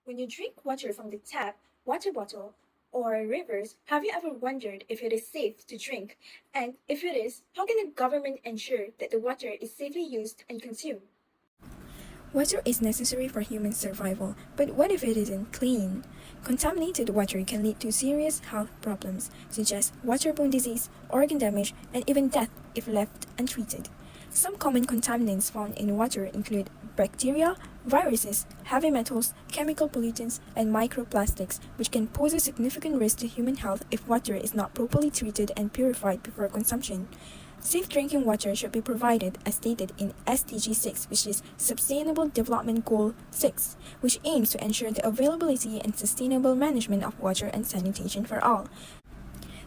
When you drink water from the tap, water bottle, or rivers, have you ever wondered if it is safe to drink? And if it is, how can the government ensure that the water is safely used and consumed? Water is necessary for human survival, but what if it isn't clean? Contaminated water can lead to serious health problems, such as waterborne disease, organ damage, and even death if left untreated. Some common contaminants found in water include bacteria, viruses, heavy metals, chemical pollutants, and microplastics, which can pose a significant risk to human health if water is not properly treated and purified before consumption. Safe drinking water should be provided as stated in SDG 6, which is Sustainable Development Goal 6, which aims to ensure the availability and sustainable management of water and sanitation for all.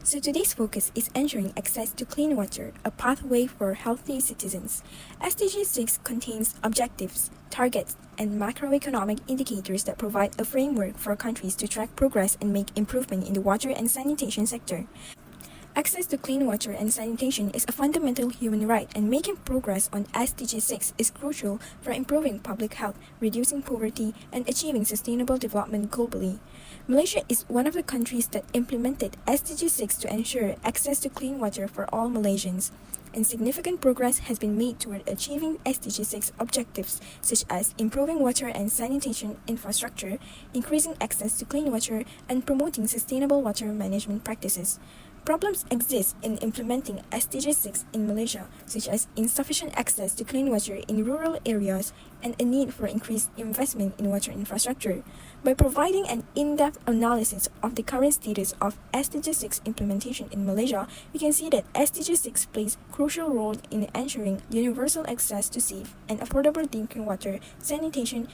So today's focus is ensuring access to clean water, a pathway for healthy citizens. SDG 6 contains objectives, targets, and macroeconomic indicators that provide a framework for countries to track progress and make improvement in the water and sanitation sector. Access to clean water and sanitation is a fundamental human right, and making progress on SDG 6 is crucial for improving public health, reducing poverty, and achieving sustainable development globally. Malaysia is one of the countries that implemented SDG 6 to ensure access to clean water for all Malaysians, and significant progress has been made toward achieving SDG 6 objectives, such as improving water and sanitation infrastructure, increasing access to clean water, and promoting sustainable water management practices. Problems exist in implementing SDG 6 in Malaysia, such as insufficient access to clean water in rural areas and a need for increased investment in water infrastructure. By providing an in-depth analysis of the current status of SDG 6 implementation in Malaysia, we can see that SDG 6 plays a crucial role in ensuring universal access to safe and affordable drinking water, sanitation,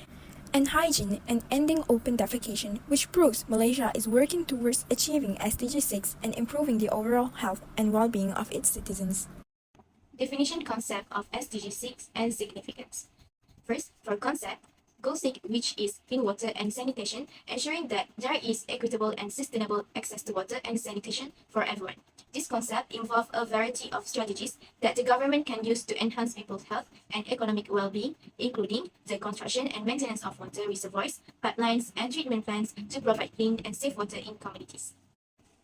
and hygiene, and ending open defecation, which proves Malaysia is working towards achieving SDG 6 and improving the overall health and well-being of its citizens. Definition concept of SDG 6 and significance. First, for concept, Goal 6, which is clean water and sanitation, ensuring that there is equitable and sustainable access to water and sanitation for everyone. This concept involves a variety of strategies that the government can use to enhance people's health and economic well-being, including the construction and maintenance of water reservoirs, pipelines, and treatment plants to provide clean and safe water in communities.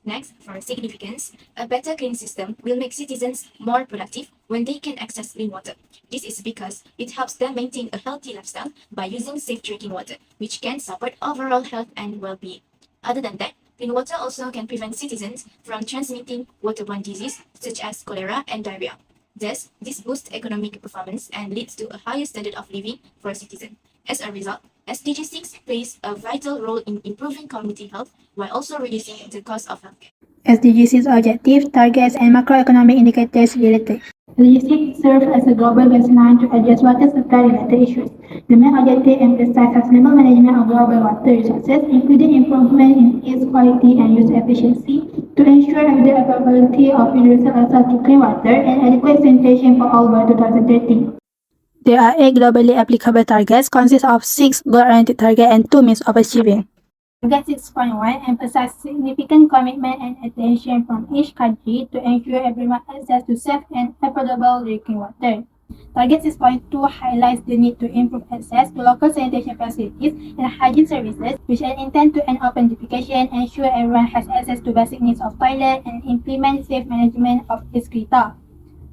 Next, for significance, a better clean system will make citizens more productive when they can access clean water. This is because it helps them maintain a healthy lifestyle by using safe drinking water, which can support overall health and well-being. Other than that, clean water also can prevent citizens from transmitting waterborne disease such as cholera and diarrhea. Thus, this boosts economic performance and leads to a higher standard of living for citizens. As a result, SDG 6 plays a vital role in improving community health while also reducing the cost of healthcare. SDGs objectives, targets, and macroeconomic indicators related. SDG serves as a global baseline to address water supply-related issues. The main objective emphasizes sustainable management of global water resources, including improvement in its quality and use efficiency, to ensure the availability of universal access to clean water and adequate sanitation for all by 2030. There are 8 globally applicable targets, consist of 6 goal-oriented targets and 2 means of achieving. Target 6.1 emphasizes significant commitment and attention from each country to ensure everyone access to safe and affordable drinking water. Target 6.2 highlights the need to improve access to local sanitation facilities and hygiene services, which are intended to end open defecation, ensure everyone has access to basic needs of toilet, and implement safe management of excreta.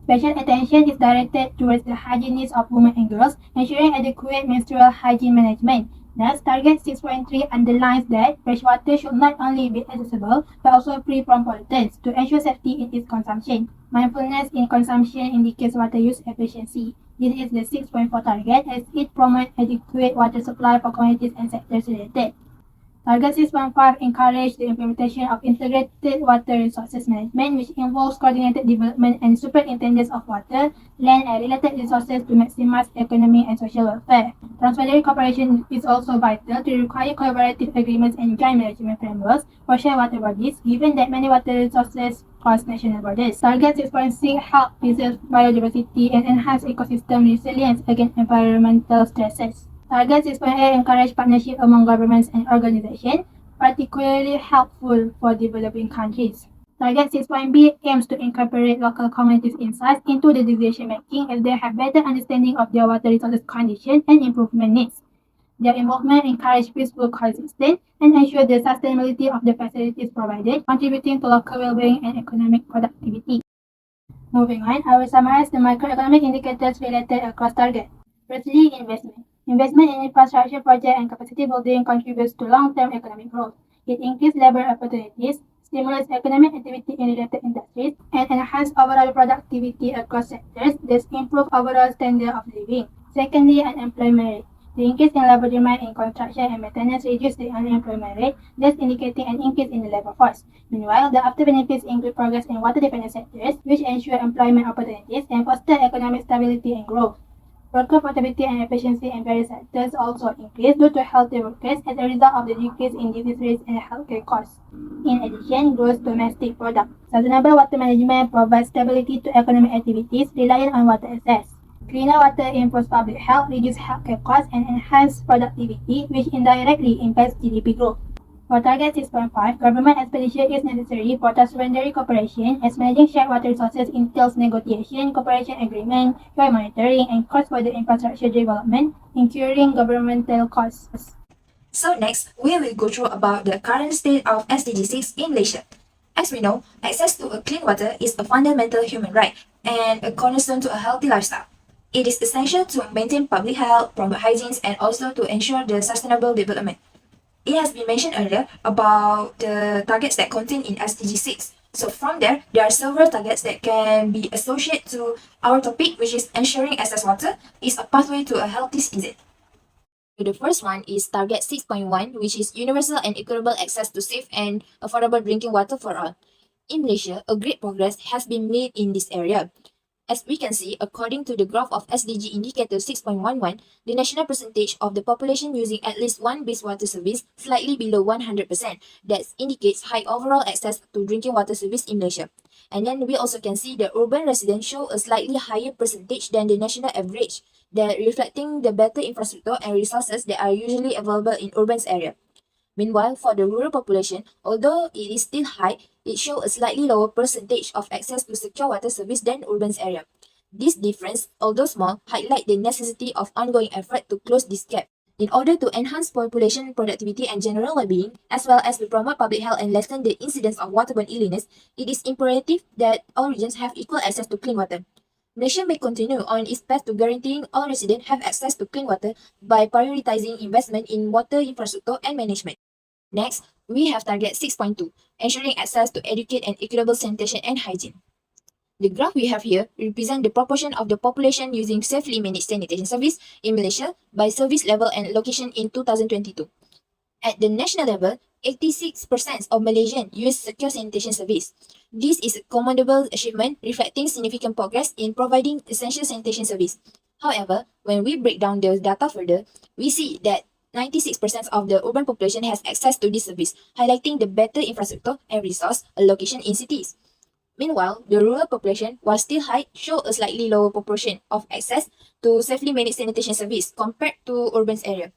Special attention is directed towards the hygiene needs of women and girls, ensuring adequate menstrual hygiene management. Thus, Target 6.3 underlines that fresh water should not only be accessible but also free from pollutants to ensure safety in its consumption. Mindfulness in consumption indicates water use efficiency. This is the 6.4 target as it promotes adequate water supply for communities and sectors related. Target 6.5 encourage the implementation of integrated water resources management, which involves coordinated development and superintendence of water, land, and related resources to maximize economic and social welfare. Transboundary cooperation is also vital to require collaborative agreements and joint management frameworks for shared water bodies, given that many water resources cross national borders. Target 6.6 help preserve biodiversity and enhance ecosystem resilience against environmental stresses. Target 6.8 encourage partnership among governments and organizations, particularly helpful for developing countries. Target 6.b aims to incorporate local communities' insights into the decision making as they have better understanding of their water resources condition and improvement needs. Their involvement encourages peaceful coexistence and ensures the sustainability of the facilities provided, contributing to local well-being and economic productivity. Moving on, I will summarize the microeconomic indicators related across targets. Firstly, investment. Investment in infrastructure projects and capacity building contributes to long-term economic growth. It increases labor opportunities, stimulates economic activity in related industries, and enhances overall productivity across sectors, thus improve overall standard of living. Secondly, unemployment rate. The increase in labor demand in construction and maintenance reduces the unemployment rate, thus indicating an increase in the labor force. Meanwhile, the after benefits include progress in water-dependent sectors, which ensure employment opportunities and foster economic stability and growth. Worker productivity and efficiency in various sectors also increase due to healthy workers as a result of the decrease in disease rates and healthcare costs. In addition, gross domestic product. Sustainable water management provides stability to economic activities reliant on water access. Cleaner water improves public health, reduces healthcare costs, and enhances productivity, which indirectly impacts GDP growth. For target 6.5, government expenditure is necessary for transboundary cooperation as managing shared water resources entails negotiation, cooperation agreement, joint monitoring, and cross-border infrastructure development, incurring governmental costs. So next, we will go through about the current state of SDG 6 in Malaysia. As we know, access to a clean water is a fundamental human right and a cornerstone to a healthy lifestyle. It is essential to maintain public health, promote hygiene, and also to ensure the sustainable development. It has been mentioned earlier about the targets that contain in SDG 6. So from there are several targets that can be associated to our topic, which is ensuring access water is a pathway to a healthy citizen. The first one is Target 6.1, which is universal and equitable access to safe and affordable drinking water for all. In Malaysia, a great progress has been made in this area. As we can see, according to the graph of SDG Indicator 6.11, the national percentage of the population using at least one base water service slightly below 100%. That indicates high overall access to drinking water service in Malaysia. And then we also can see the urban residents show a slightly higher percentage than the national average, that reflecting the better infrastructure and resources that are usually available in urban area. Meanwhile, for the rural population, although it is still high, it shows a slightly lower percentage of access to secure water service than urban area. This difference, although small, highlight the necessity of ongoing effort to close this gap. In order to enhance population productivity and general well-being, as well as to promote public health and lessen the incidence of waterborne illness, it is imperative that all regions have equal access to clean water. Malaysia may continue on its path to guaranteeing all residents have access to clean water by prioritizing investment in water infrastructure and management. Next, we have target 6.2, ensuring access to adequate and equitable sanitation and hygiene. The graph we have here represents the proportion of the population using safely managed sanitation service in Malaysia by service level and location in 2022. At the national level, 86% of Malaysians use secure sanitation service. This is a commendable achievement reflecting significant progress in providing essential sanitation service. However, when we break down the data further, we see that 96% of the urban population has access to this service, highlighting the better infrastructure and resource allocation in cities. Meanwhile, the rural population, while still high, show a slightly lower proportion of access to safely managed sanitation service compared to urban area.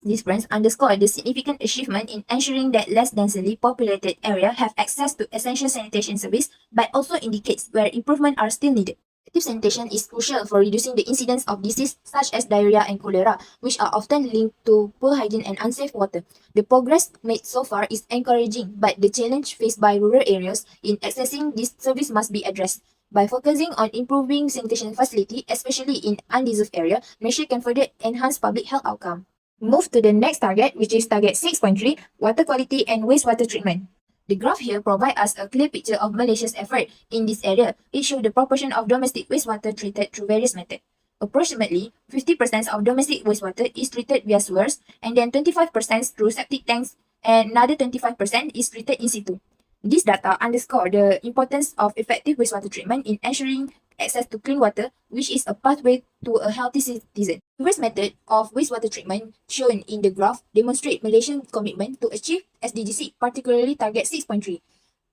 These trends underscore the significant achievement in ensuring that less densely populated areas have access to essential sanitation service, but also indicates where improvements are still needed. Effective sanitation is crucial for reducing the incidence of diseases such as diarrhea and cholera, which are often linked to poor hygiene and unsafe water. The progress made so far is encouraging, but the challenge faced by rural areas in accessing this service must be addressed. By focusing on improving sanitation facility, especially in undeserved area, Malaysia can further enhance public health outcome. Move to the next target, which is target 6.3, water quality and wastewater treatment. The graph here provides us a clear picture of Malaysia's effort in this area. It shows the proportion of domestic wastewater treated through various methods. Approximately 50% of domestic wastewater is treated via sewers, and then 25% through septic tanks, and another 25% is treated in situ. This data underscore the importance of effective wastewater treatment in ensuring access to clean water, which is a pathway to a healthy citizen. The first method of wastewater treatment shown in the graph demonstrate Malaysia's commitment to achieve SDG 6, particularly target 6.3.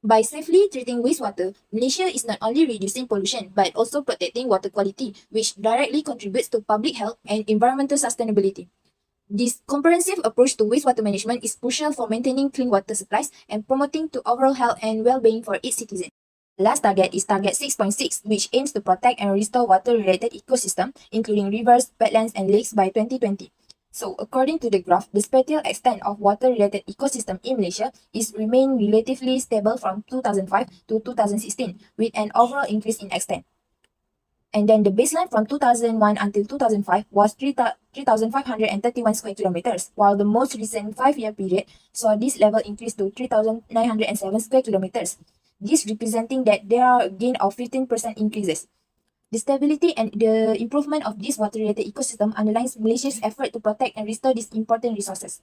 By safely treating wastewater, Malaysia is not only reducing pollution but also protecting water quality, which directly contributes to public health and environmental sustainability. This comprehensive approach to wastewater management is crucial for maintaining clean water supplies and promoting to overall health and well-being for its citizens. The last target is target 6.6, which aims to protect and restore water-related ecosystem, including rivers, wetlands, and lakes by 2020. So, according to the graph, the spatial extent of water-related ecosystem in Malaysia is remained relatively stable from 2005 to 2016, with an overall increase in extent. And then the baseline from 2001 until 2005 was 3,531 square kilometers, while the most recent 5-year period saw this level increase to 3,907 square kilometers. This representing that there are a gain of 15% increases. The stability and the improvement of this water-related ecosystem underlines Malaysia's effort to protect and restore these important resources.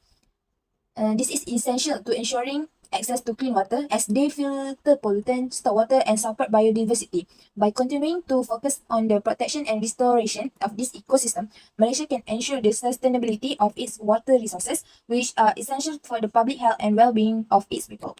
This is essential to ensuring access to clean water as they filter pollutants, store water, and support biodiversity. By continuing to focus on the protection and restoration of this ecosystem, Malaysia can ensure the sustainability of its water resources, which are essential for the public health and well-being of its people.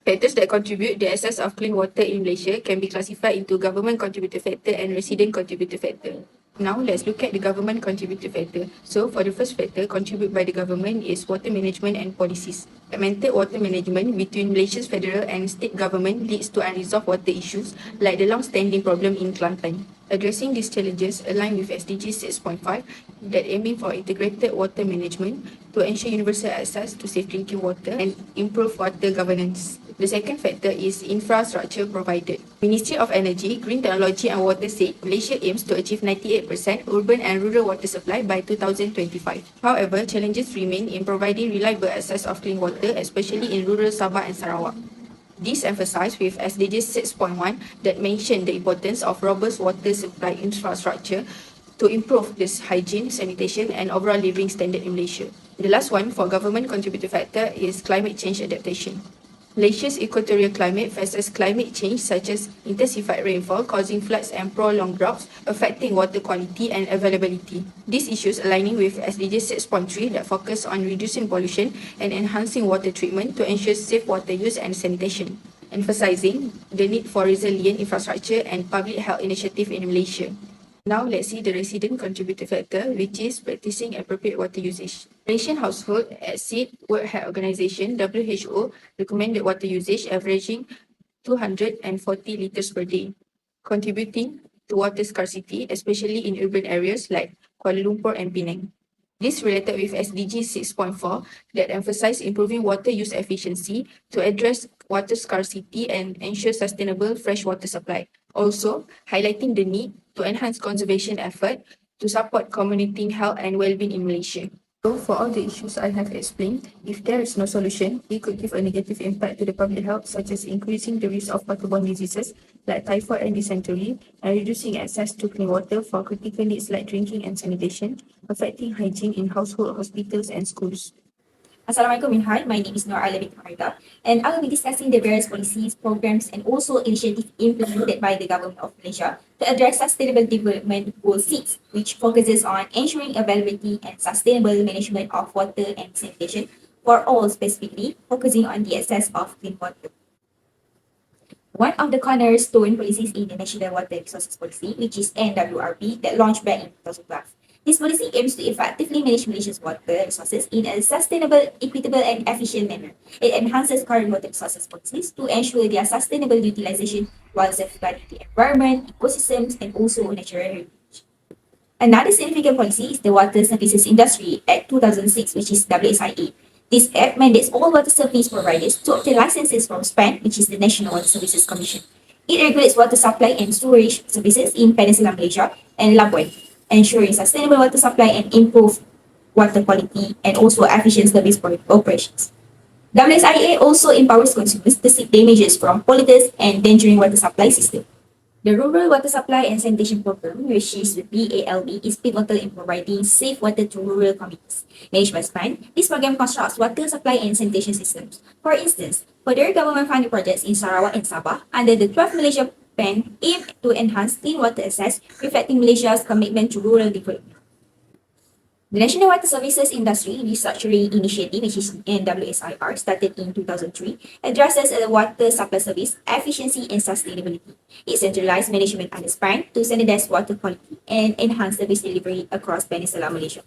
Factors that contribute the access of clean water in Malaysia can be classified into government contributed factor and resident contributed factor. Now let's look at the government contributed factor. So for the first factor contributed by the government is water management and policies. Fragmented water management between Malaysia's federal and state government leads to unresolved water issues like the long-standing problem in Kelantan. Addressing these challenges align with SDG 6.5 that aiming for integrated water management to ensure universal access to safe drinking water and improve water governance. The second factor is infrastructure provided. Ministry of Energy, Green Technology and Water said Malaysia aims to achieve 98% urban and rural water supply by 2025. However, challenges remain in providing reliable access of clean water, especially in rural Sabah and Sarawak. This emphasized with SDG 6.1 that mentioned the importance of robust water supply infrastructure to improve this hygiene, sanitation and overall living standard in Malaysia. The last one for government contributed factor is climate change adaptation. Malaysia's equatorial climate faces climate change such as intensified rainfall causing floods and prolonged droughts affecting water quality and availability. These issues aligning with SDG 6.3 that focus on reducing pollution and enhancing water treatment to ensure safe water use and sanitation, emphasizing the need for resilient infrastructure and public health initiative in Malaysia. Now let's see the resident contributor factor, which is practicing appropriate water usage. Malaysian household exceed World Health Organization (WHO) recommended water usage averaging 240 liters per day, contributing to water scarcity, especially in urban areas like Kuala Lumpur and Penang. This related with SDG 6.4 that emphasize improving water use efficiency to address water scarcity and ensure sustainable fresh water supply. Also, highlighting the need to enhance conservation effort to support community health and well-being in Malaysia. So for all the issues I have explained, if there is no solution, it could give a negative impact to the public health, such as increasing the risk of waterborne diseases like typhoid and dysentery, and reducing access to clean water for critical needs like drinking and sanitation, affecting hygiene in household, hospitals, and schools. Assalamualaikum Minhai, my name is Noor Alamin Marita, and I will be discussing the various policies, programs, and also initiatives implemented by the Government of Malaysia to address Sustainable Development Goal 6, which focuses on ensuring availability and sustainable management of water and sanitation for all, specifically focusing on the access of clean water. One of the cornerstone policies in the National Water Resources Policy, which is NWRP, that launched back in 2012. This policy aims to effectively manage Malaysia's water resources in a sustainable, equitable, and efficient manner. It enhances current water resources policies to ensure their sustainable utilization while safeguarding the environment, ecosystems, and also natural heritage. Another significant policy is the Water Services Industry Act 2006, which is WSIA. This act mandates all water service providers to obtain licenses from SPAN, which is the National Water Services Commission. It regulates water supply and storage services in Peninsular Malaysia and Labuan, ensuring sustainable water supply and improve water quality and also efficient service operations. WSIA also empowers consumers to seek damages from polluters and endangering water supply system. The Rural Water Supply and Sanitation Program, which is the BALB, is pivotal in providing safe water to rural communities. Managed by SPAN, this program constructs water supply and sanitation systems. For instance, further government-funded projects in Sarawak and Sabah under the 12 Malaysia Plan aim to enhance clean water access, reflecting Malaysia's commitment to rural development. The National Water Services Industry Restructuring Initiative, which is NWSIR, started in 2003, addresses the water supply service, efficiency, and sustainability. It centralized management under SPAN to standardize water quality and enhance service delivery across Peninsular Malaysia.